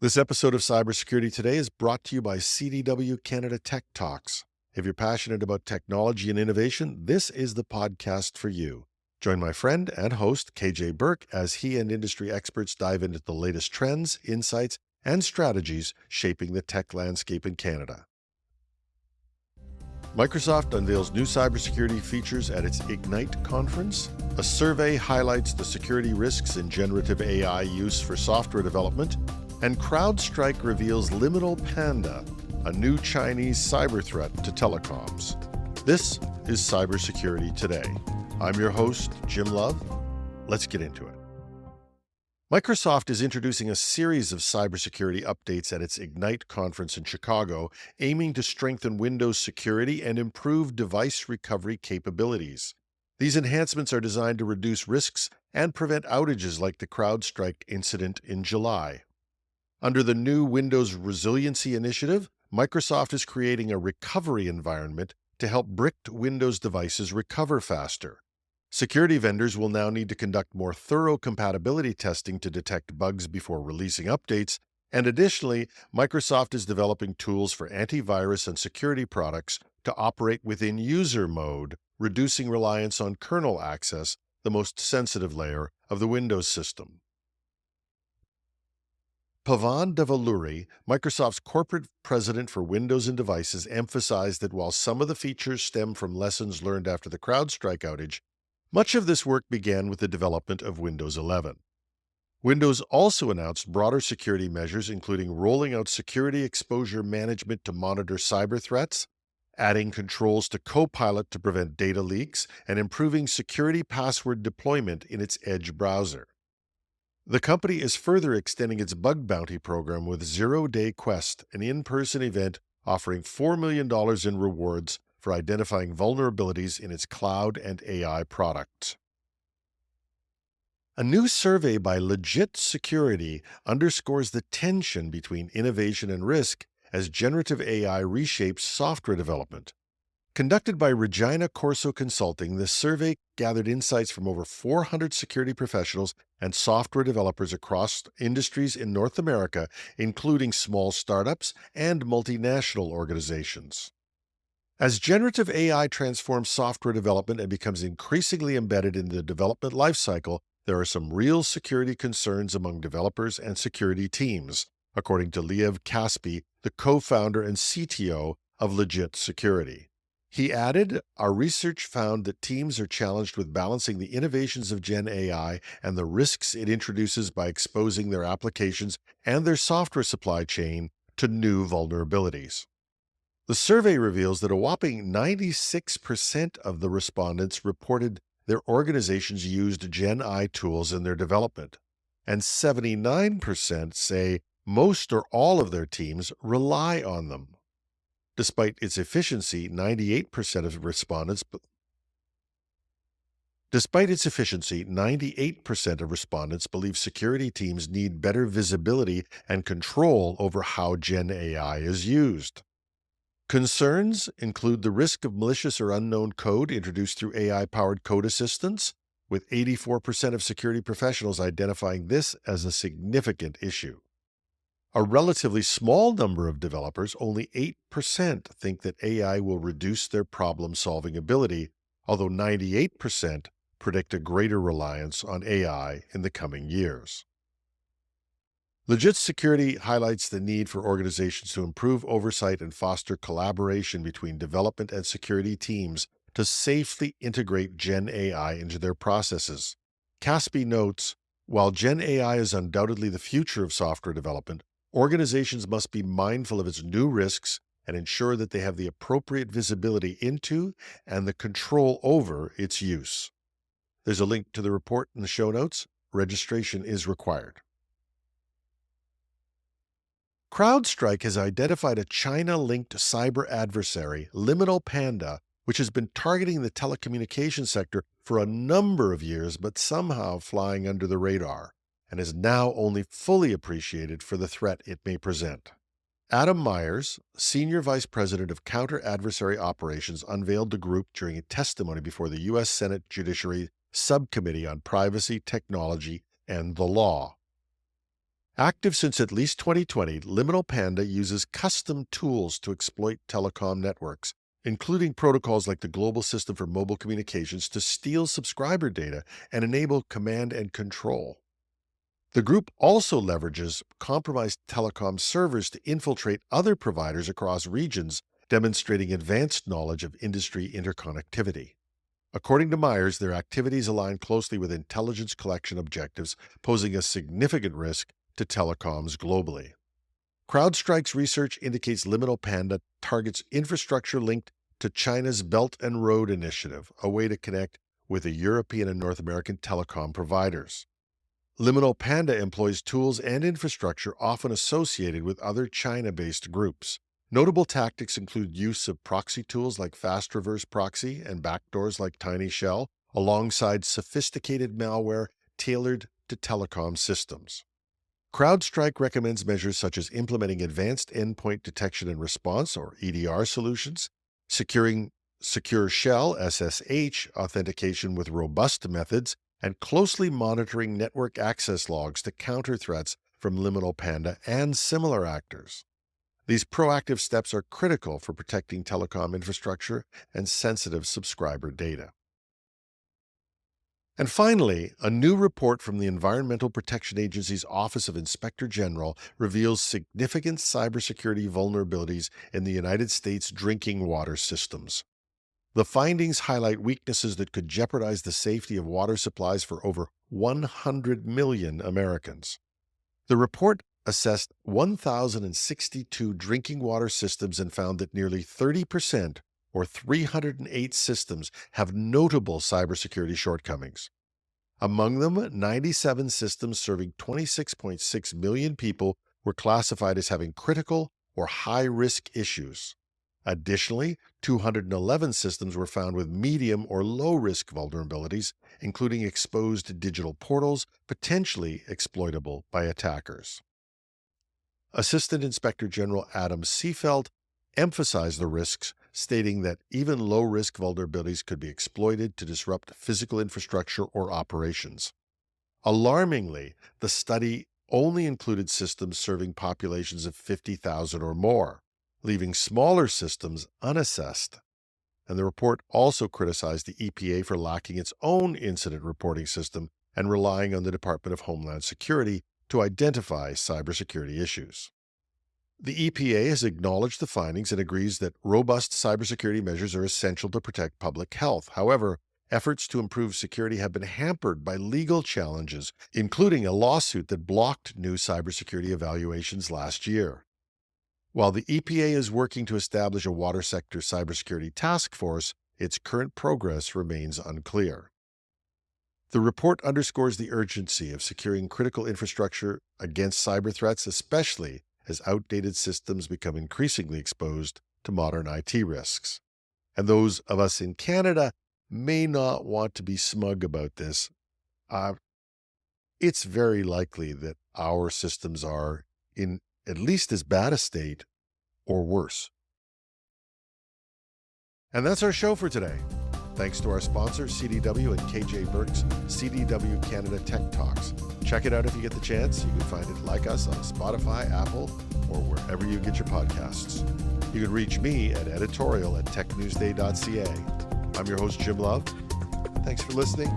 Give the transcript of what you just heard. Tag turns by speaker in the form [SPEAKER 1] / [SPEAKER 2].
[SPEAKER 1] This episode of Cybersecurity Today is brought to you by CDW Canada Tech Talks. If you're passionate about technology and innovation, this is the podcast for you. Join my friend and host, KJ Burke, as he and industry experts dive into the latest trends, insights, and strategies shaping the tech landscape in Canada. Microsoft unveils new cybersecurity features at its Ignite conference. A survey highlights the security risks in generative AI use for software development. And CrowdStrike reveals Liminal Panda, a new Chinese cyber threat to telecoms. This is Cybersecurity Today. I'm your host, Jim Love. Let's get into it. Microsoft is introducing a series of cybersecurity updates at its Ignite conference in Chicago, aiming to strengthen Windows security and improve device recovery capabilities. These enhancements are designed to reduce risks and prevent outages like the CrowdStrike incident in July. Under the new Windows Resiliency Initiative, Microsoft is creating a recovery environment to help bricked Windows devices recover faster. Security vendors will now need to conduct more thorough compatibility testing to detect bugs before releasing updates, and additionally, Microsoft is developing tools for antivirus and security products to operate within user mode, reducing reliance on kernel access, the most sensitive layer of the Windows system. Pavan Devaluri, Microsoft's corporate president for Windows and Devices, emphasized that while some of the features stem from lessons learned after the CrowdStrike outage, much of this work began with the development of Windows 11. Windows also announced broader security measures, including rolling out security exposure management to monitor cyber threats, adding controls to Copilot to prevent data leaks, and improving security password deployment in its Edge browser. The company is further extending its bug bounty program with Zero Day Quest, an in-person event offering $4 million in rewards for identifying vulnerabilities in its cloud and AI products. A new survey by LegitSecurity underscores the tension between innovation and risk as generative AI reshapes software development. Conducted by Regina Corso Consulting, this survey gathered insights from over 400 security professionals and software developers across industries in North America, including small startups and multinational organizations. As generative AI transforms software development and becomes increasingly embedded in the development lifecycle, there are some real security concerns among developers and security teams, according to Liev Caspi, the co-founder and CTO of LegitSecurity. He added, "Our research found that teams are challenged with balancing the innovations of Gen AI and the risks it introduces by exposing their applications and their software supply chain to new vulnerabilities." The survey reveals that a whopping 96% of the respondents reported their organizations used Gen AI tools in their development, and 79% say most or all of their teams rely on them. Despite its efficiency, 98% of respondents believe security teams need better visibility and control over how Gen AI is used. Concerns include the risk of malicious or unknown code introduced through AI-powered code assistance, with 84% of security professionals identifying this as a significant issue. A relatively small number of developers, only 8%, think that AI will reduce their problem-solving ability, although 98% predict a greater reliance on AI in the coming years. LegitSecurity highlights the need for organizations to improve oversight and foster collaboration between development and security teams to safely integrate Gen AI into their processes. Caspi notes, while Gen AI is undoubtedly the future of software development, organizations must be mindful of its new risks and ensure that they have the appropriate visibility into and the control over its use. There's a link to the report in the show notes. Registration is required. CrowdStrike has identified a China-linked cyber adversary, Liminal Panda, which has been targeting the telecommunications sector for a number of years, but somehow flying under the radar, and is now only fully appreciated for the threat it may present. Adam Myers, Senior Vice President of Counter-Adversary Operations, unveiled the group during a testimony before the U.S. Senate Judiciary Subcommittee on Privacy, Technology, and the Law. Active since at least 2020, Liminal Panda uses custom tools to exploit telecom networks, including protocols like the Global System for Mobile Communications to steal subscriber data and enable command and control. The group also leverages compromised telecom servers to infiltrate other providers across regions, demonstrating advanced knowledge of industry interconnectivity. According to Myers, their activities align closely with intelligence collection objectives, posing a significant risk to telecoms globally. CrowdStrike's research indicates Liminal Panda targets infrastructure linked to China's Belt and Road Initiative, a way to connect with the European and North American telecom providers. Liminal Panda employs tools and infrastructure often associated with other China-based groups. Notable tactics include use of proxy tools like fast reverse proxy and backdoors like Tiny Shell, alongside sophisticated malware tailored to telecom systems. CrowdStrike recommends measures such as implementing advanced endpoint detection and response, or EDR solutions, securing secure shell SSH authentication with robust methods, and closely monitoring network access logs to counter threats from Liminal Panda and similar actors. These proactive steps are critical for protecting telecom infrastructure and sensitive subscriber data. And finally, a new report from the Environmental Protection Agency's Office of Inspector General reveals significant cybersecurity vulnerabilities in the United States drinking water systems. The findings highlight weaknesses that could jeopardize the safety of water supplies for over 100 million Americans. The report assessed 1,062 drinking water systems and found that nearly 30%, or 308 systems, have notable cybersecurity shortcomings. Among them, 97 systems serving 26.6 million people were classified as having critical or high-risk issues. Additionally, 211 systems were found with medium or low-risk vulnerabilities, including exposed digital portals potentially exploitable by attackers. Assistant Inspector General Adam Seefeld emphasized the risks, stating that even low-risk vulnerabilities could be exploited to disrupt physical infrastructure or operations. Alarmingly, the study only included systems serving populations of 50,000 or more, leaving smaller systems unassessed. And the report also criticized the EPA for lacking its own incident reporting system and relying on the Department of Homeland Security to identify cybersecurity issues. The EPA has acknowledged the findings and agrees that robust cybersecurity measures are essential to protect public health. However, efforts to improve security have been hampered by legal challenges, including a lawsuit that blocked new cybersecurity evaluations last year. While the EPA is working to establish a water sector cybersecurity task force, its current progress remains unclear. The report underscores the urgency of securing critical infrastructure against cyber threats, especially as outdated systems become increasingly exposed to modern IT risks. And those of us in Canada may not want to be smug about this. It's very likely that our systems are in at least as bad a state or worse. And that's our show for today. Thanks to our sponsor, CDW and KJ Burke's CDW Canada Tech Talks. Check it out if you get the chance. You can find it like us on Spotify, Apple, or wherever you get your podcasts. You can reach me at editorial@technewsday.ca. I'm your host, Jim Love. Thanks for listening.